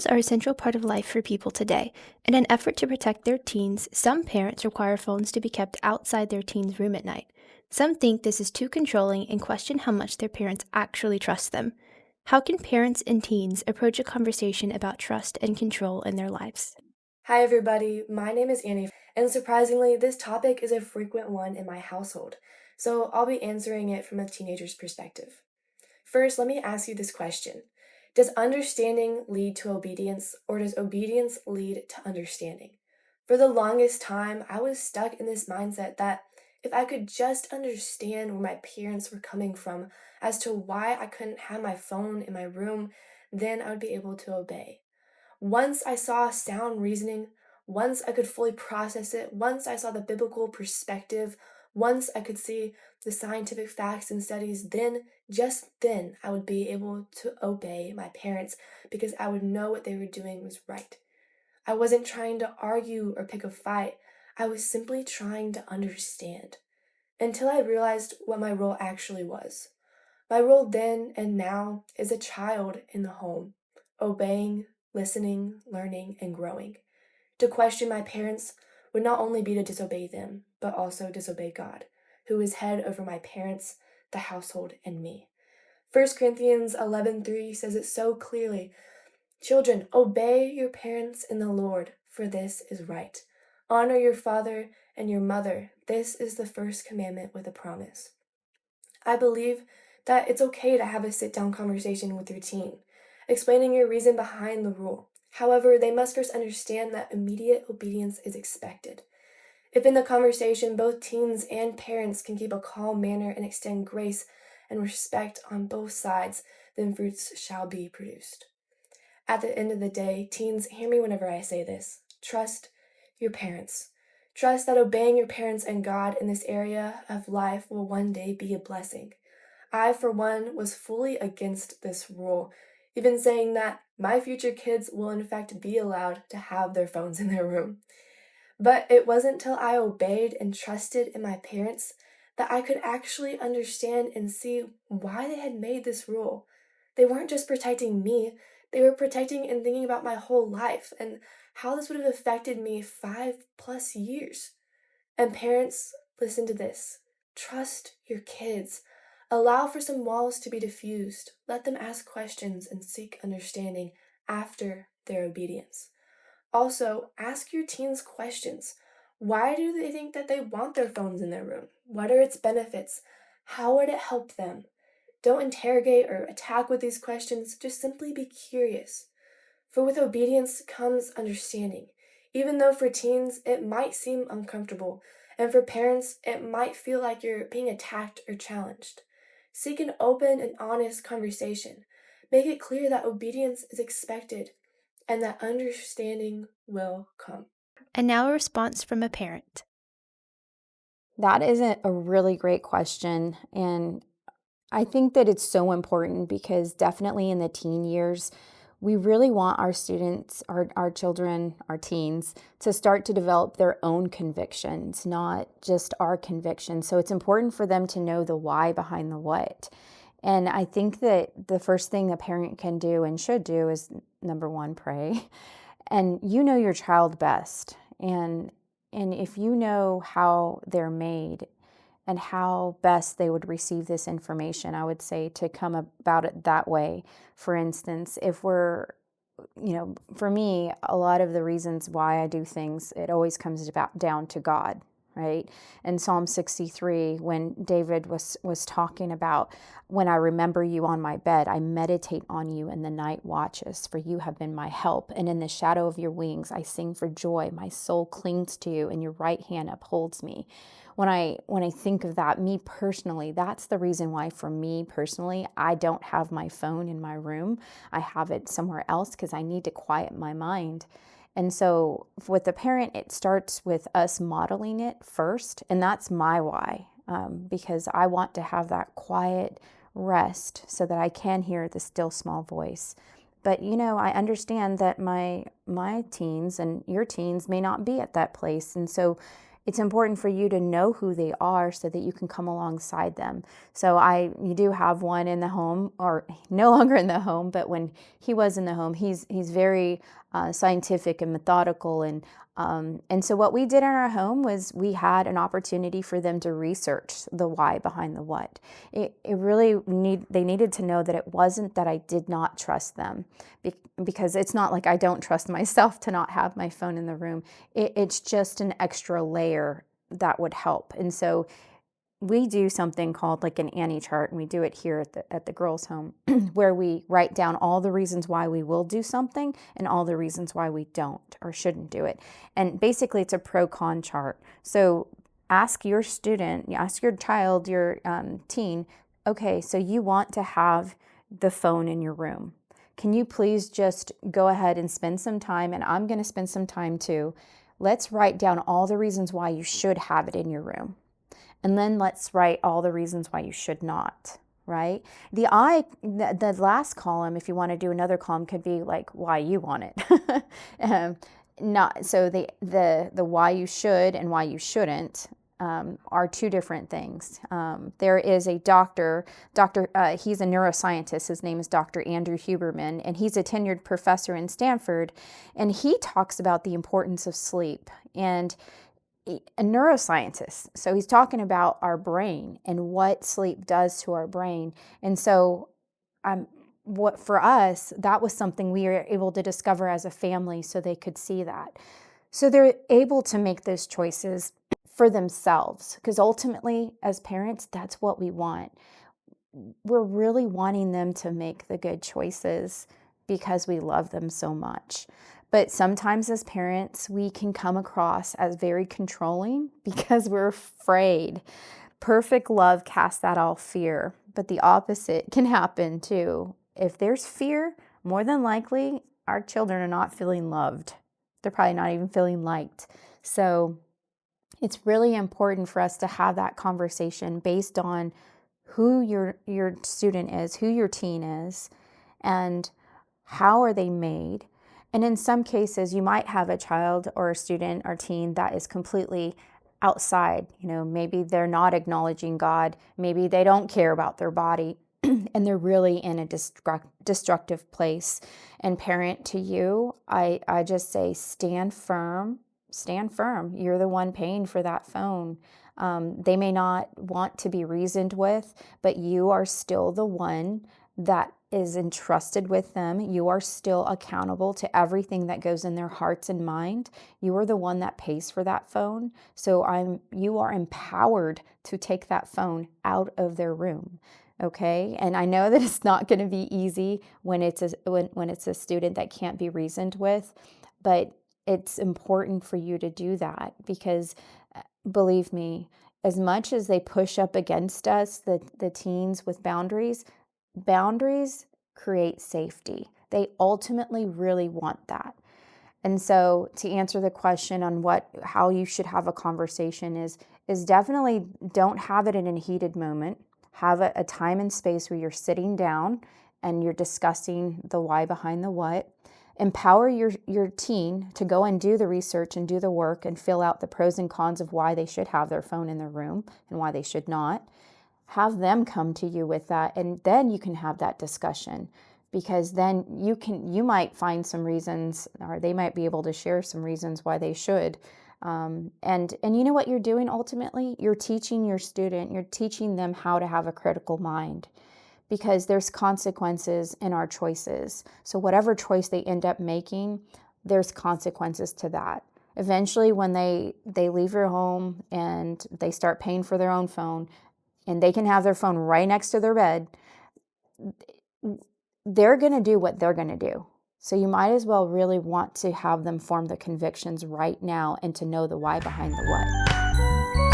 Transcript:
Phones are a central part of life for people today. In an effort to protect their teens, some parents require phones to be kept outside their teen's room at night. Some think this is too controlling and question how much their parents actually trust them. How can parents and teens approach a conversation about trust and control in their lives? Hi, everybody. My name is Annie, and surprisingly, this topic is a frequent one in my household, so I'll be answering it from a teenager's perspective. First, let me ask you this question. Does understanding lead to obedience, or does obedience lead to understanding? For the longest time, I was stuck in this mindset that if I could just understand where my parents were coming from as to why I couldn't have my phone in my room, then I would be able to obey. Once I saw sound reasoning, once I could fully process it, once I saw the biblical perspective, once I could see the scientific facts and studies, then, just then, I would be able to obey my parents because I would know what they were doing was right. I wasn't trying to argue or pick a fight. I was simply trying to understand until I realized what my role actually was. My role then and now is a child in the home, obeying, listening, learning, and growing. To question my parents would not only be to disobey them, but also disobey God, who is head over my parents, the household, and me. 1 Corinthians 11:3 says it so clearly. Children, obey your parents in the Lord, for this is right. Honor your father and your mother. This is the first commandment with a promise. I believe that it's okay to have a sit down conversation with your teen, explaining your reason behind the rule. However, they must first understand that immediate obedience is expected. If in the conversation both teens and parents can keep a calm manner and extend grace and respect on both sides, then fruits shall be produced. At the end of the day, teens, hear me whenever I say this. Trust your parents. Trust that obeying your parents and God in this area of life will one day be a blessing. I, for one, was fully against this rule, even saying that my future kids will in fact be allowed to have their phones in their room. But it wasn't till I obeyed and trusted in my parents that I could actually understand and see why they had made this rule. They weren't just protecting me, they were protecting and thinking about my whole life and how this would have affected me 5+ years. And parents, listen to this. Trust your kids. Allow for some walls to be diffused. Let them ask questions and seek understanding after their obedience. Also, ask your teens questions. Why do they think that they want their phones in their room? What are its benefits? How would it help them? Don't interrogate or attack with these questions, just simply be curious. For with obedience comes understanding, even though for teens it might seem uncomfortable, and for parents it might feel like you're being attacked or challenged. Seek an open and honest conversation. Make it clear that obedience is expected and that understanding will come. And now a response from a parent. That is a really great question. And I think that it's so important because definitely in the teen years, we really want our students, our children, our teens to start to develop their own convictions, not just our convictions. So it's important for them to know the why behind the what. And I think that the first thing a parent can do and should do is number one, pray. And you know your child best. And if you know how they're made and how best they would receive this information, I would say to come about it that way. For instance, if we're, for me, a lot of the reasons why I do things, it always comes about down to God, right? In Psalm 63, when David was talking about, when I remember you on my bed, I meditate on you in the night watches, for you have been my help. And in the shadow of your wings, I sing for joy. My soul clings to you, and your right hand upholds me. When I think of that, me personally, that's the reason why for me personally, I don't have my phone in my room. I have it somewhere else because I need to quiet my mind. And so with the parent, it starts with us modeling it first. And that's my why, because I want to have that quiet rest so that I can hear the still small voice. But I understand that my teens and your teens may not be at that place. And so it's important for you to know who they are so that you can come alongside them. So you do have one in the home, or no longer in the home, but when he was in the home, he's very scientific and methodical, and so what we did in our home was we had an opportunity for them to research the why behind the what. They needed to know that it wasn't that I did not trust them, because it's not like I don't trust myself to not have my phone in the room. It's just an extra layer that would help. And so we do something called like an Annie chart, and we do it here at the girls' home, where we write down all the reasons why we will do something and all the reasons why we don't or shouldn't do it. And basically, it's a pro-con chart. So ask your student, ask your child, your teen, okay, so you want to have the phone in your room. Can you please just go ahead and spend some time, and I'm going to spend some time too. Let's write down all the reasons why you should have it in your room. And then let's write all the reasons why you should not, right? The last column, if you want to do another column, could be like why you want it. Not so the why you should and why you shouldn't are two different things. There is a doctor, he's a neuroscientist. His name is Dr. Andrew Huberman, and he's a tenured professor in Stanford. And he talks about the importance of sleep. And a neuroscientist. So he's talking about our brain and what sleep does to our brain. And so what for us, that was something we were able to discover as a family so they could see that. So they're able to make those choices for themselves, because ultimately as parents, that's what we want. We're really wanting them to make the good choices because we love them so much. But sometimes as parents, we can come across as very controlling because we're afraid. Perfect love casts out all fear, but the opposite can happen too. If there's fear, more than likely our children are not feeling loved. They're probably not even feeling liked. So it's really important for us to have that conversation based on who your student is, who your teen is, and how are they made. And in some cases, you might have a child or a student or teen that is completely outside. Maybe they're not acknowledging God. Maybe they don't care about their body and they're really in a destructive place. And parent, to you, I just say stand firm. Stand firm. You're the one paying for that phone. They may not want to be reasoned with, but you are still the one that is entrusted with them. You are still accountable to everything that goes in their hearts and mind. You are the one that pays for that phone. So you are empowered to take that phone out of their room. Okay? And I know that it's not going to be easy when it's a student that can't be reasoned with, but it's important for you to do that, because believe me, as much as they push up against us, the teens with boundaries create safety. They ultimately really want that. And so to answer the question on how you should have a conversation is definitely don't have it in a heated moment. Have a time and space where you're sitting down and you're discussing the why behind the what. Empower your teen to go and do the research and do the work and fill out the pros and cons of why they should have their phone in their room and why they should not. Have them come to you with that, and then you can have that discussion, because then you might find some reasons, or they might be able to share some reasons why they should. And you know what you're doing ultimately? You're teaching your student, you're teaching them how to have a critical mind, because there's consequences in our choices. So whatever choice they end up making, there's consequences to that. Eventually, when they leave your home and they start paying for their own phone, and they can have their phone right next to their bed, they're going to do what they're going to do. So you might as well really want to have them form the convictions right now and to know the why behind the what.